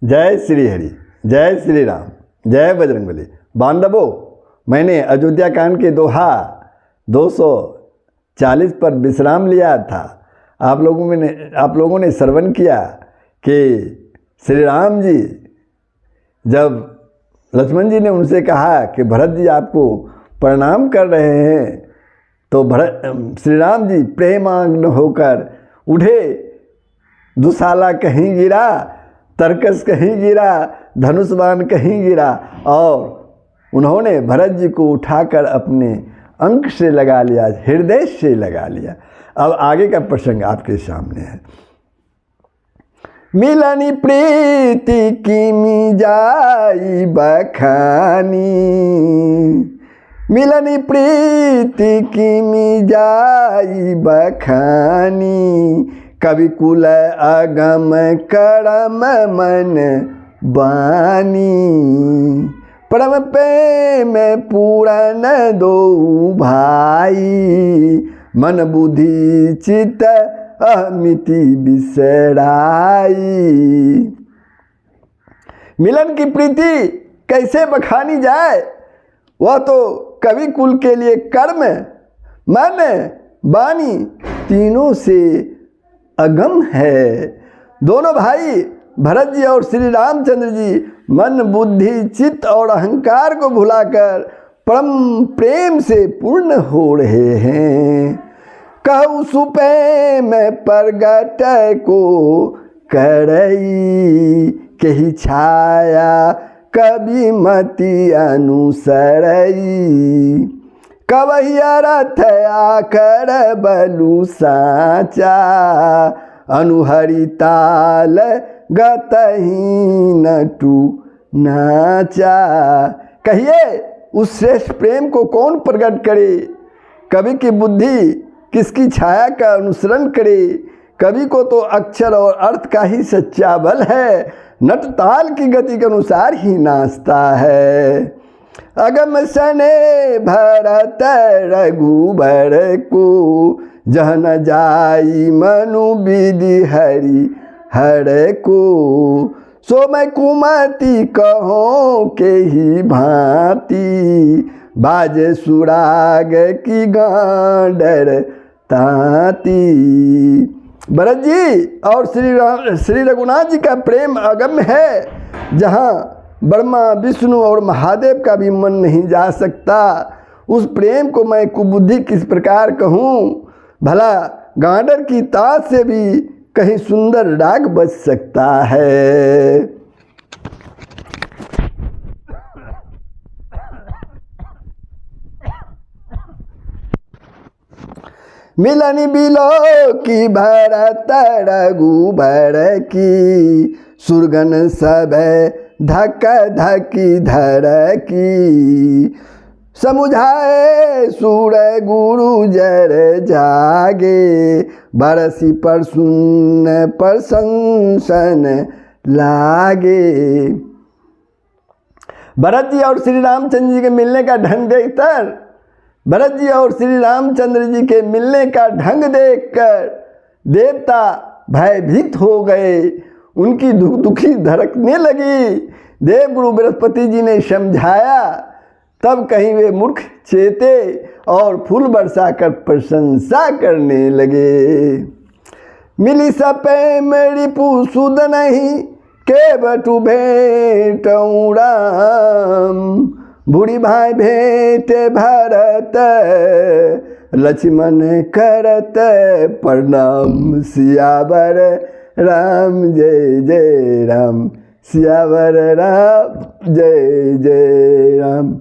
जय श्री हरि, जय श्री राम, जय बजरंगबली। बांधवों, मैंने अयोध्या कांड के दोहा 240 पर विश्राम लिया था। आप लोगों ने श्रवण किया कि श्री राम जी जब लक्ष्मण जी ने उनसे कहा कि भरत जी आपको प्रणाम कर रहे हैं, तो श्री राम जी प्रेमाग्न होकर उठे। दुशाला कहीं गिरा, तरकस कहीं गिरा, धनुष्बाण कहीं गिरा, और उन्होंने भरत जी को उठाकर अपने अंक से लगा लिया, हृदय से लगा लिया। अब आगे का प्रसंग आपके सामने है। मिलनी प्रीति की मिजाई बखानी, मिलनी प्रीति की मिजाई बखानी, कवि कुल अगम करम मन बानी, परम प्रेम पूरन दो भाई, मन बुद्धि चित अमिति बिसराई। मिलन की प्रीति कैसे बखानी जाए, वह तो कवि कुल के लिए कर्म मन वाणी तीनों से अगम है। दोनों भाई भरत जी और श्री रामचंद्र जी मन बुद्धि चित्त और अहंकार को भुलाकर परम प्रेम से पूर्ण हो रहे हैं। कहूँ सुपे में प्रगट को करई, कही छाया कभी मति अनुसरई, कवही रथ आकर बलु साचा, अनुहरि ताल गतही नटु नाचा। कहिए उस श्रेष्ठ प्रेम को कौन प्रकट करे, कवि की बुद्धि किसकी छाया का अनुसरण करे। कवि को तो अक्षर और अर्थ का ही सच्चा बल है, नट ताल की गति के अनुसार ही नाचता है। अगम सने भरत रघुबर को, जह न जाई मनु विधि हरि हर को, सो मैं कुमति कहो के ही भांति, बाजे सुराग की गांडर ताती। भरत जी और श्री रघुनाथ जी का प्रेम अगम्य है, जहाँ ब्रह्मा विष्णु और महादेव का भी मन नहीं जा सकता। उस प्रेम को मैं कुबुद्धि किस प्रकार कहूँ, भला गांडर की ताश से भी कहीं सुंदर राग बज सकता है। मिलनी बिलो की भरत रघुबर की, सुरगन सब धक धकी धर की, समुझाए सूर गुरु जर जागे, बरसी पर सुन प्रशंसन लागे। भरत जी और श्री रामचंद्र जी के मिलने का ढंग देखकर, भरत जी और श्री रामचंद्र जी के मिलने का ढंग देखकर देवता भयभीत हो गए, उनकी दुखी धड़कने लगी। देवगुरु बृहस्पति जी ने समझाया, तब कहीं वे मूर्ख चेते और फूल बरसाकर प्रशंसा करने लगे। मिली सपे मेरी पुसुद नहीं, के बटु भेंटऊ राम, बूढ़ी भाई भेंट भरत, लक्ष्मण करत प्रणाम, सियावर राम जय जय राम, सियावर राम जय जय राम।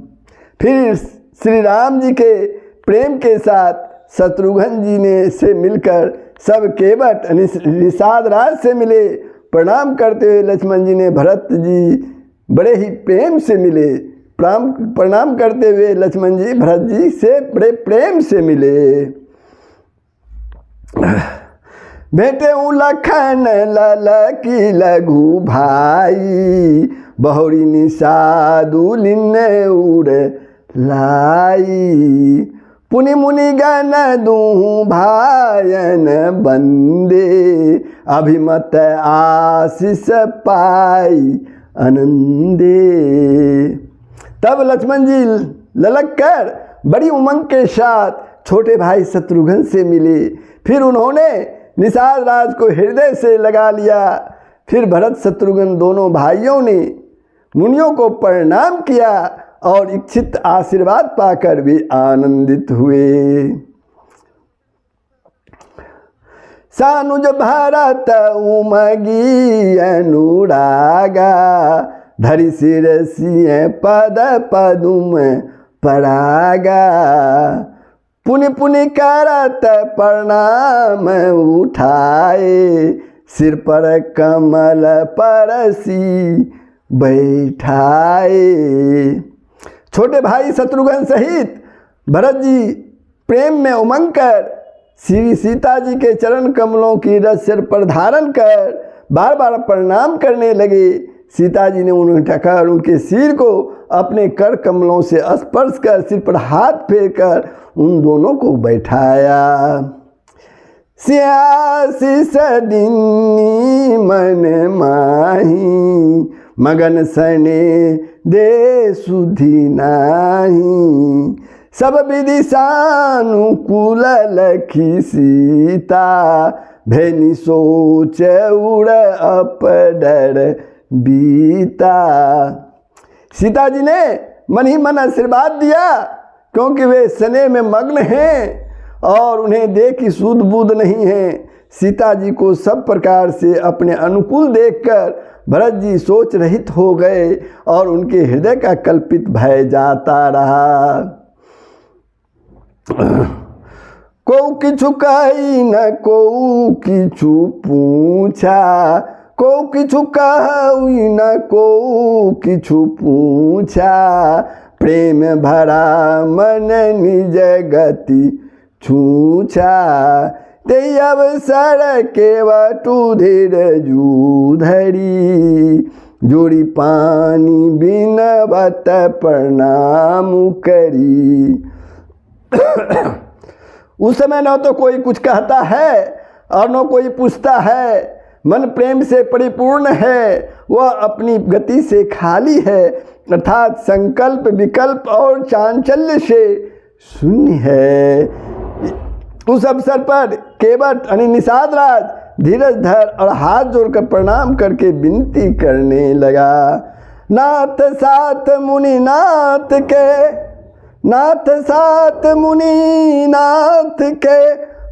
फिर श्री राम जी के प्रेम के साथ शत्रुघ्न जी ने से मिलकर सब केवट निषाद राज से मिले। प्रणाम करते हुए लक्ष्मण जी ने भरत जी बड़े ही प्रेम से मिले। प्रणाम करते हुए लक्ष्मण जी भरत जी से बड़े प्रेम से मिले। बेटे लखन लल की लघु भाई, बहुरी निषादु लिन्ने उड़ लाई, पुनि मुनि गण दूँ भायन बंदे, अभिमत आशीष पाई आनंदे। तब लक्ष्मण जी ललक कर बड़ी उमंग के साथ छोटे भाई शत्रुघ्न से मिले। फिर उन्होंने निषाद राज को हृदय से लगा लिया। फिर भरत शत्रुघ्न दोनों भाइयों ने मुनियों को प्रणाम किया और इच्छित आशीर्वाद पाकर भी आनंदित हुए। सानुज भरत उमगी अनुरागा, धरि सिर सिंह पद पदुम परागा। पुनि पुनि करत प्रणाम उठाए, सिर पर कमल परसी बैठाए। छोटे भाई शत्रुघ्न सहित भरत जी प्रेम में उमंग कर श्री सीता जी के चरण कमलों की रस सिर पर धारण कर बार बार प्रणाम करने लगे। सीता जी ने उन्हें उठाकर उनके सिर को अपने कर कमलों से स्पर्श कर सिर पर हाथ फेर कर उन दोनों को बैठाया। सियासीस दिन्नी मन माही, मगन सने दे सुधि नाही। सब विधि सानुकूल लखी सीता, भैनी सोच उड़ अपडर बीता। सीता जी ने मन ही मन आशीर्वाद दिया, क्योंकि वे स्नेह में मग्न हैं और उन्हें देख ही सूध बूध नहीं है। सीता जी को सब प्रकार से अपने अनुकूल देखकर भरत जी सोच रहित हो गए और उनके हृदय का कल्पित भय जाता रहा। को किछु कही न को किछु पूछा, को किछु कही न को किछु पूछा। प्रेम भरा मन निज गति छूछा, ते अवसर केवटु धीरजु धरी। जोड़ी पानी बिनवत प्रणाम करी। उस समय न तो कोई कुछ कहता है और न कोई पूछता है। मन प्रेम से परिपूर्ण है, वह अपनी गति से खाली है, अर्थात संकल्प विकल्प और चांचल्य से शून्य है। उस अवसर पर केवट यानी निषाद राज धीरज धर और हाथ जोड़कर प्रणाम करके विनती करने लगा। नाथ साथ मुनि नाथ के, नाथ साथ मुनि नाथ के,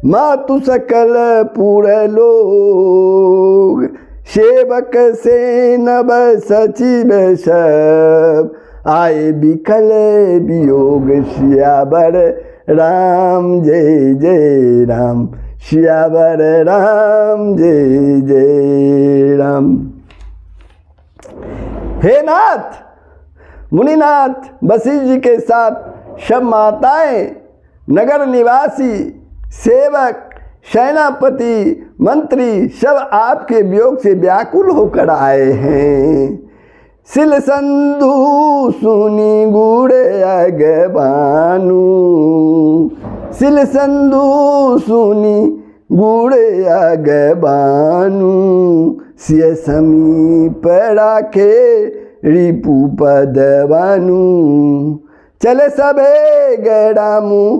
मातु सकल पुर लोग। सेवक से नभ सचिव सब, आए बिकल वियोग। सियावर राम जय जय राम, सियावर राम जय जय राम। हे नाथ, मुनिनाथ वशिष्ठ जी के साथ सब माताएं, नगर निवासी, सेवक, सेनापति, मंत्री सब आपके वियोग से व्याकुल होकर आए हैं। सिल संधु सुनी गुड़ अगबानु, सिल संधु सुनी गुड़ अगबानु। सिय समीप राखे रिपु पदवानु, चले सबे गड़ामु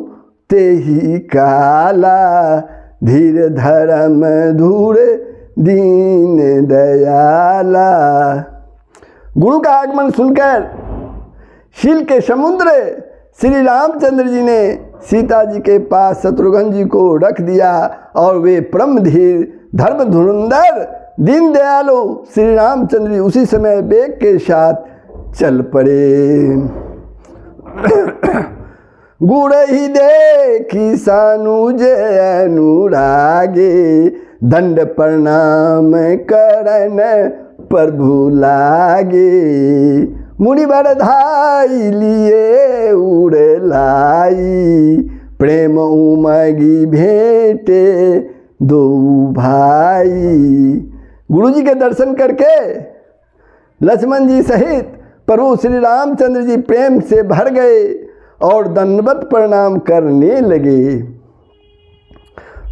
तेहि काला। धीर धर्म धूर दीन दयाला। गुरु का आगमन सुनकर शील के समुद्र श्री रामचंद्र जी ने सीता जी के पास शत्रुघ्न जी को रख दिया और वे परम धीर धर्म धुरंधर दीन दयालु श्री रामचंद्र जी उसी समय वेग के साथ चल पड़े। गुड़ ही देखी सानुज अनुरागे, दंड प्रणाम करन प्रभु लागे। मुनिवर धाई लिए उड़ लाई, प्रेम उमगी भेंटे दो भाई। गुरु जी के दर्शन करके लक्ष्मण जी सहित प्रभु श्री रामचंद्र जी प्रेम से भर गए और दंडवत प्रणाम करने लगे।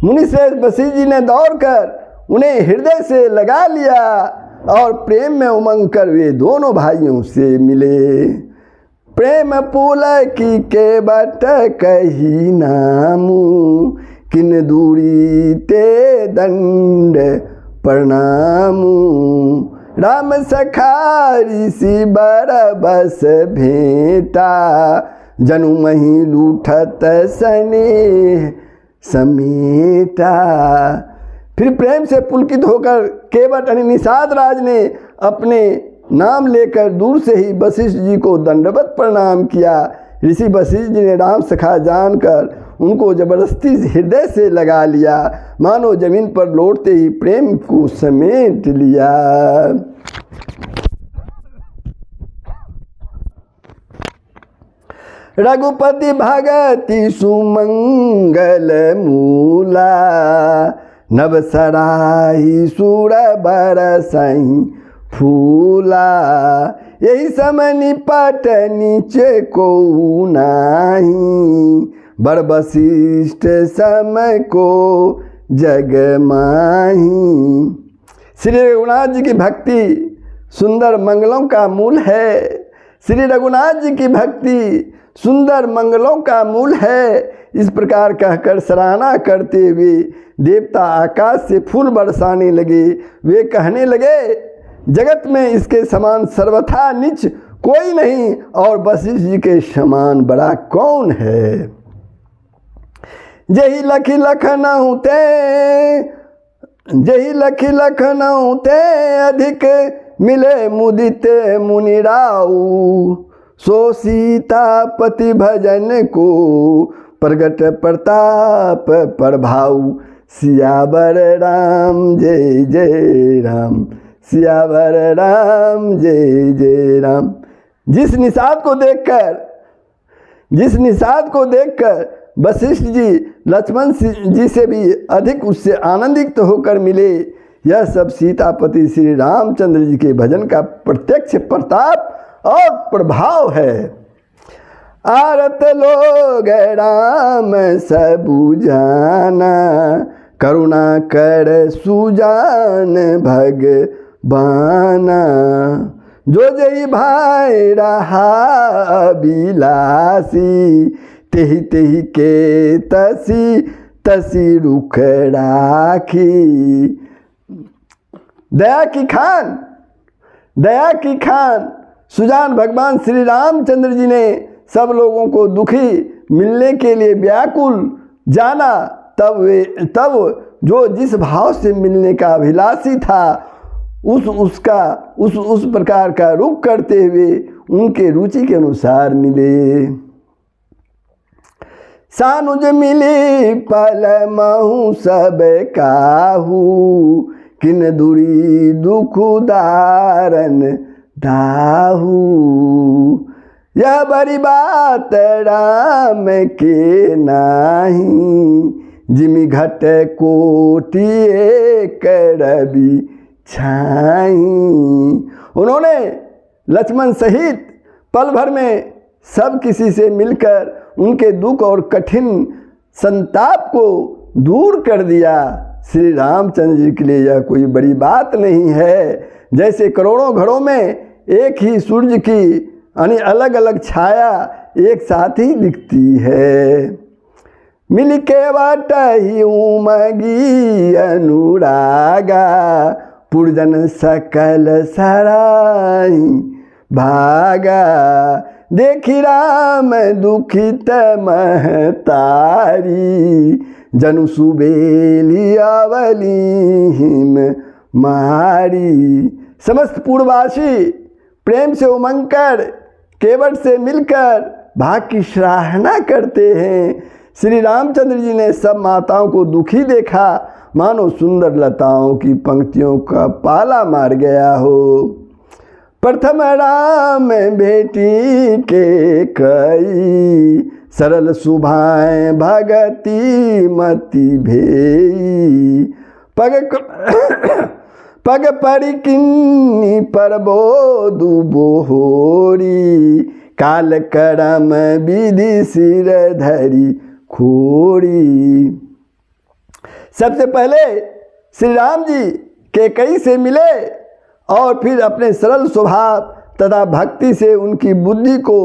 मुनिश्रेष्ठ वशिष्ठ जी ने दौड़कर उन्हें हृदय से लगा लिया और प्रेम में उमंग कर वे दोनों भाइयों से मिले। प्रेम पुलकी के बट कही नामू, किन दूरी ते दंड प्रणामू। राम सखा ऋषि बर बस भेंटा, जनु मही लूठत स्नेह समेटा। फिर प्रेम से पुलकित होकर केवट यानी निषाद राज ने अपने नाम लेकर दूर से ही वशिष्ठ जी को दंडवत प्रणाम किया। ऋषि वशिष्ठ जी ने राम सखा जानकर उनको जबरदस्ती हृदय से लगा लिया, मानो जमीन पर लौटते ही प्रेम को समेट लिया। रघुपति भगति सुमंगल मूला, नव सराही सुर बरसई फूला। यही समय निपट नीचे को नाही, बड़ वशिष्ठ समय को जग माही। श्री रघुनाथ जी की भक्ति सुंदर मंगलों का मूल है। श्री रघुनाथ जी की भक्ति सुंदर मंगलों का मूल है। इस प्रकार कहकर सराहना करते हुए देवता आकाश से फूल बरसाने लगे। वे कहने लगे, जगत में इसके समान सर्वथा नीच कोई नहीं, और वशिष्ठ जी के समान बड़ा कौन है। जही लखी लखनऊ ते, जही लखी लखनऊ ते, अधिक मिले मुदित मुनिराऊ। सो सीतापति भजन को प्रगट प्रताप प्रभाऊ। सियावर राम जय जय राम, सियावर राम जय जय राम। जिस निषाद को देखकर वशिष्ठ जी लक्ष्मण जी से भी अधिक उससे आनंदित होकर मिले, यह सब सीतापति श्री रामचंद्र जी के भजन का प्रत्यक्ष प्रताप और प्रभाव है। आरत लोग राम सबु जाना, करुणा कर सुजान भगवाना। जो जय भाई रहा अभिलाषी, तेहि तेहि के तसी तसी रुख राखी। दया की खान सुजान भगवान श्री रामचंद्र जी ने सब लोगों को दुखी मिलने के लिए व्याकुल जाना। तब जो जिस भाव से मिलने का अभिलाषी था, उस प्रकार का रुख करते हुए उनके रुचि के अनुसार मिले। सानुज मिली पल महु सब काहू, किन दूरी दुख दारन दाहू। यह बड़ी बात राम के नाही, जिमि घट कोटि एक रवि छाई। उन्होंने लक्ष्मण सहित पल भर में सब किसी से मिलकर उनके दुख और कठिन संताप को दूर कर दिया। श्री रामचंद्र जी के लिए यह कोई बड़ी बात नहीं है। जैसे करोड़ों घरों में एक ही सूर्य की यानी अलग अलग छाया एक साथ ही दिखती है। मिल के वाटही उमगी अनुरागा, पुरजन सकल सराई भागा। देखी राम दुखित महतारी, जनु सुबेली अवली हिम मारी। समस्त पूर्ववासी प्रेम से उमंग कर केवट से मिलकर भाग की सराहना करते हैं। श्री रामचंद्र जी ने सब माताओं को दुखी देखा, मानो सुंदर लताओं की पंक्तियों का पाला मार गया हो। प्रथम राम बेटी के कई, सरल सुभाएं भगति मति भेई। पग परी किन्नी पर बोधु बोहोरी, काल करम विधि सिर धरी खोरी। सबसे पहले श्री राम जी कैकेयी से मिले और फिर अपने सरल स्वभाव तथा भक्ति से उनकी बुद्धि को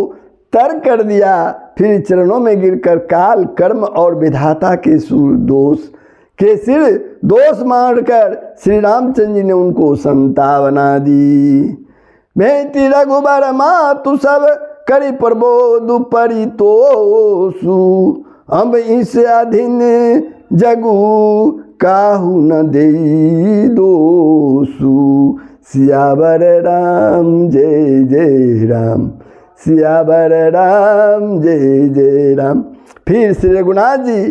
तर्क कर दिया। फिर चरणों में गिरकर काल कर्म और विधाता के सिर दोष मारकर श्री रामचंद्र जी ने उनको संता बना दी। बेटी रघुबर मातु सब करी प्रबोध परितोषु, अब इस अधीन जगु काहू न देई दोषु। सियावर राम जय जय राम, सियावर राम जय जय राम। फिर श्री रघुनाथ जी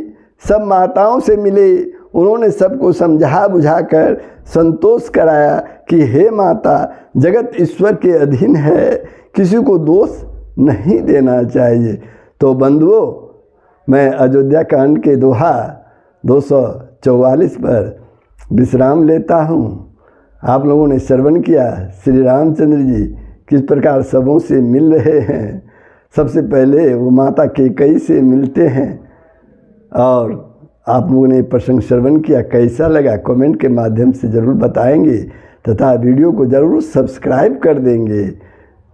सब माताओं से मिले। उन्होंने सबको समझा बुझाकर संतोष कराया कि हे माता, जगत ईश्वर के अधीन है, किसी को दोष नहीं देना चाहिए। तो बंधुओं, मैं अयोध्या कांड के दोहा 244 पर विश्राम लेता हूँ। आप लोगों ने श्रवण किया श्री रामचंद्र जी किस प्रकार सबों से मिल रहे हैं। सबसे पहले वो माता कैकेयी से मिलते हैं और आप लोगों ने प्रसंग श्रवण किया। कैसा लगा कमेंट के माध्यम से ज़रूर बताएंगे तथा वीडियो को ज़रूर सब्सक्राइब कर देंगे।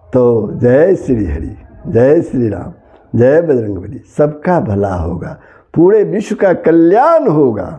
तो जय श्री हरि, जय श्री राम, जय बजरंगबली। सबका भला होगा, पूरे विश्व का कल्याण होगा।